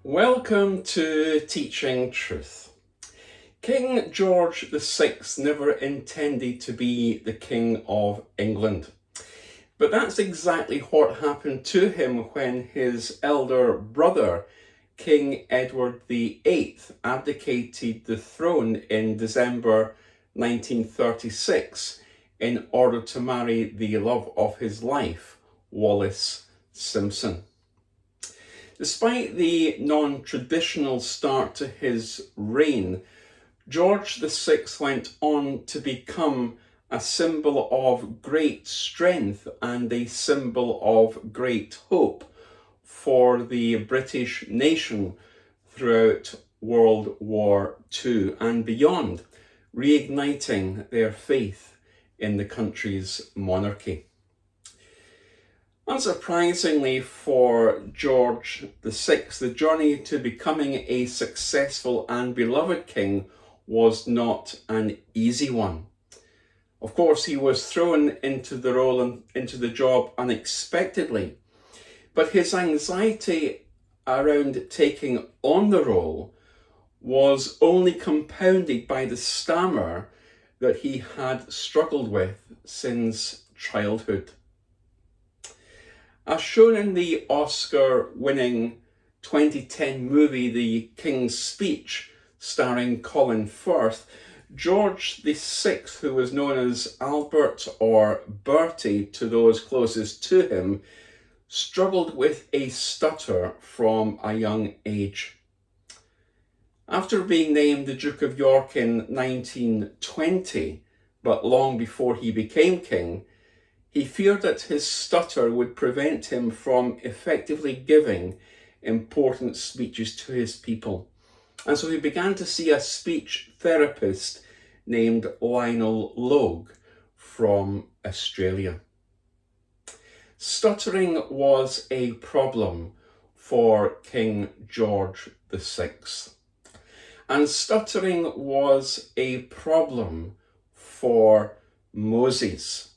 Welcome to Teaching Truth. King George VI never intended to be the King of England. But that's exactly what happened to him when his elder brother, King Edward VIII, abdicated the throne in December 1936 in order to marry the love of his life, Wallis Simpson. Despite the non-traditional start to his reign, George VI went on to become a symbol of great strength and a symbol of great hope for the British nation throughout World War II and beyond, reigniting their faith in the country's monarchy. Unsurprisingly for George VI, the journey to becoming a successful and beloved king was not an easy one. Of course, he was thrown into the role and into the job unexpectedly, but his anxiety around taking on the role was only compounded by the stammer that he had struggled with since childhood. As shown in the Oscar-winning 2010 movie The King's Speech, starring Colin Firth, George VI, who was known as Albert or Bertie to those closest to him, struggled with a stutter from a young age. After being named the Duke of York in 1920, but long before he became king, he feared that his stutter would prevent him from effectively giving important speeches to his people. And so he began to see a speech therapist named Lionel Logue from Australia. Stuttering was a problem for King George VI. And stuttering was a problem for Moses.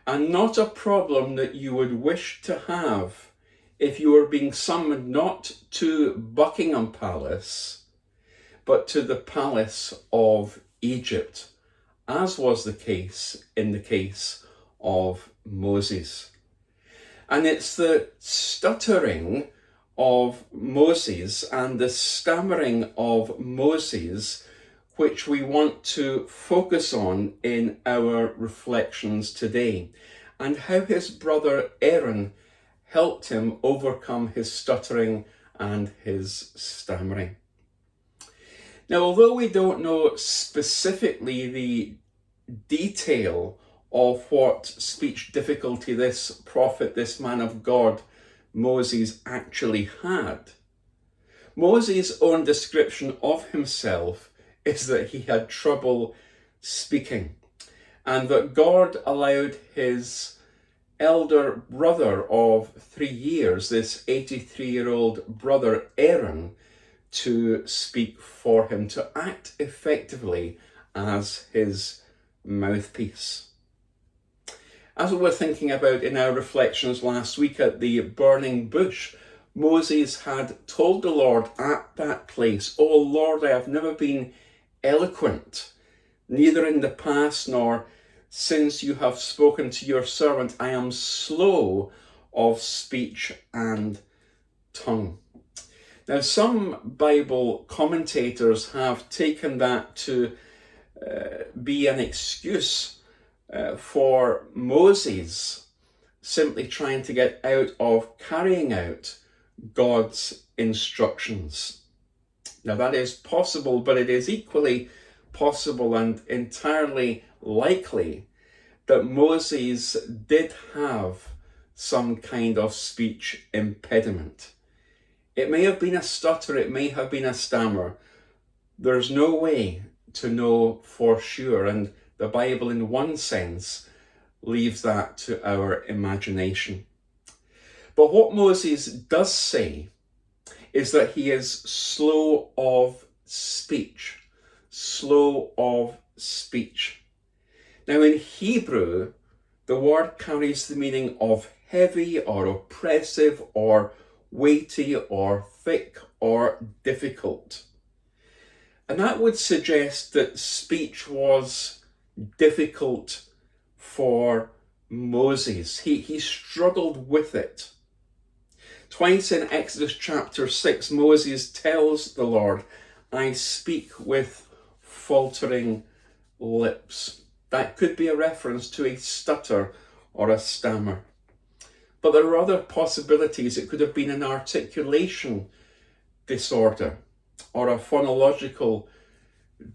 And not a problem that you would wish to have if you were being summoned not to Buckingham Palace, but to the palace of Egypt, as was the case in the case of Moses. And it's the stuttering of Moses and the stammering of Moses which we want to focus on in our reflections today, and how his brother Aaron helped him overcome his stuttering and his stammering. Now, although we don't know specifically the detail of what speech difficulty this prophet, this man of God, Moses actually had, Moses' own description of himself is that he had trouble speaking, and that God allowed his elder brother of 3 years, this 83-year-old brother Aaron, to speak for him, to act effectively as his mouthpiece. As we were thinking about in our reflections last week at the burning bush, Moses had told the Lord at that place, "Oh Lord, I have never been eloquent, neither in the past nor since you have spoken to your servant. I am slow of speech and tongue." Now, some Bible commentators have taken that to be an excuse for Moses simply trying to get out of carrying out God's instructions. Now, that is possible, but it is equally possible and entirely likely that Moses did have some kind of speech impediment. It may have been a stutter, it may have been a stammer. There's no way to know for sure, and the Bible, in one sense, leaves that to our imagination. But what Moses does say is that he is slow of speech, slow of speech. Now in Hebrew, the word carries the meaning of heavy or oppressive or weighty or thick or difficult. And that would suggest that speech was difficult for Moses. He struggled with it. Twice in Exodus chapter 6, Moses tells the Lord, I speak with faltering lips. That could be a reference to a stutter or a stammer. But there are other possibilities. It could have been an articulation disorder or a phonological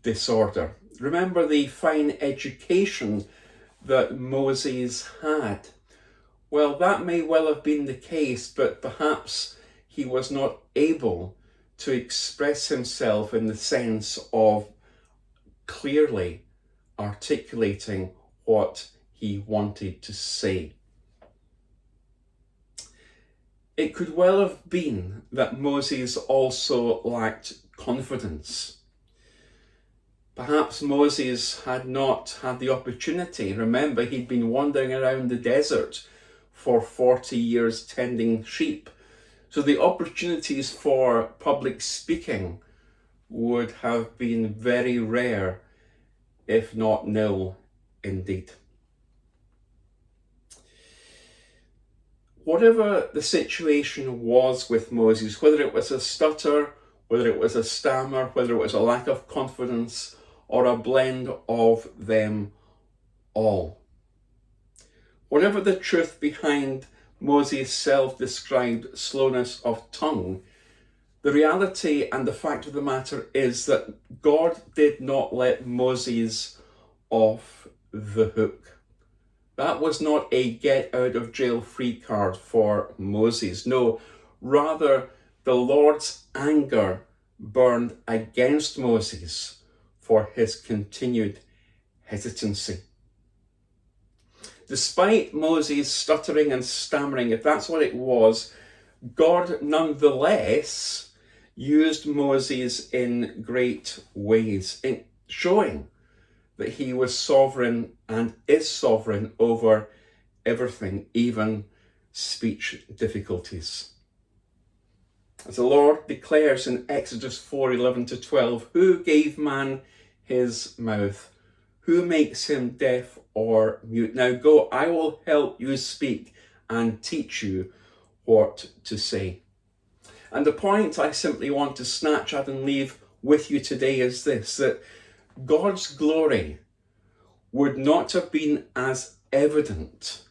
disorder. Remember the fine education that Moses had. Well, that may well have been the case, but perhaps he was not able to express himself in the sense of clearly articulating what he wanted to say. It could well have been that Moses also lacked confidence. Perhaps Moses had not had the opportunity. Remember, he'd been wandering around the desert for 40 years tending sheep. So the opportunities for public speaking would have been very rare, if not nil indeed. Whatever the situation was with Moses, whether it was a stutter, whether it was a stammer, whether it was a lack of confidence, or a blend of them all. Whatever the truth behind Moses' self-described slowness of tongue, the reality and the fact of the matter is that God did not let Moses off the hook. That was not a get out of jail free card for Moses. No, rather the Lord's anger burned against Moses for his continued hesitancy. Despite Moses stuttering and stammering, if that's what it was, God nonetheless used Moses in great ways, in showing that he was sovereign and is sovereign over everything, even speech difficulties. As the Lord declares in Exodus 4:11-12, who gave man his mouth? Who makes him deaf or mute? Now go, I will help you speak and teach you what to say. And the point I simply want to snatch at and leave with you today is this, that God's glory would not have been as evident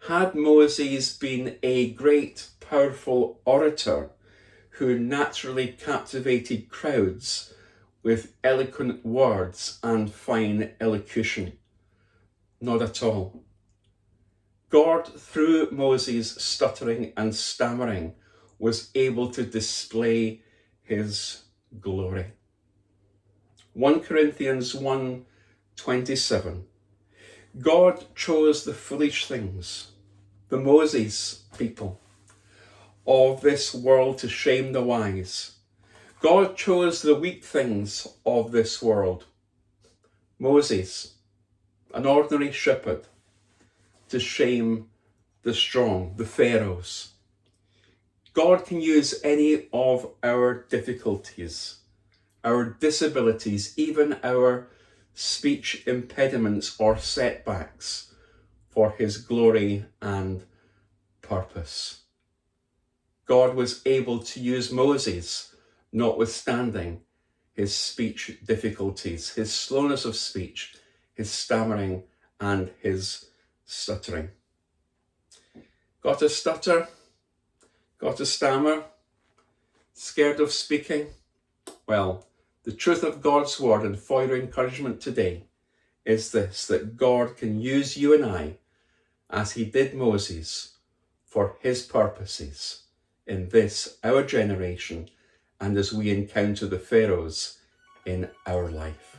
had Moses been a great, powerful orator who naturally captivated crowds with eloquent words and fine elocution. Not at all. God, through Moses' stuttering and stammering, was able to display his glory. 1 Corinthians 1:27. God chose the foolish things, the Moses people, of this world to shame the wise. God chose the weak things of this world. Moses, an ordinary shepherd, to shame the strong, the pharaohs. God can use any of our difficulties, our disabilities, even our speech impediments or setbacks for his glory and purpose. God was able to use Moses, notwithstanding his speech difficulties, his slowness of speech, his stammering and his stuttering. Got a stutter? Got a stammer? Scared of speaking? Well, the truth of God's word and for your encouragement today is this, that God can use you and I, as he did Moses, for his purposes in this, our generation, and as we encounter the pharaohs in our life.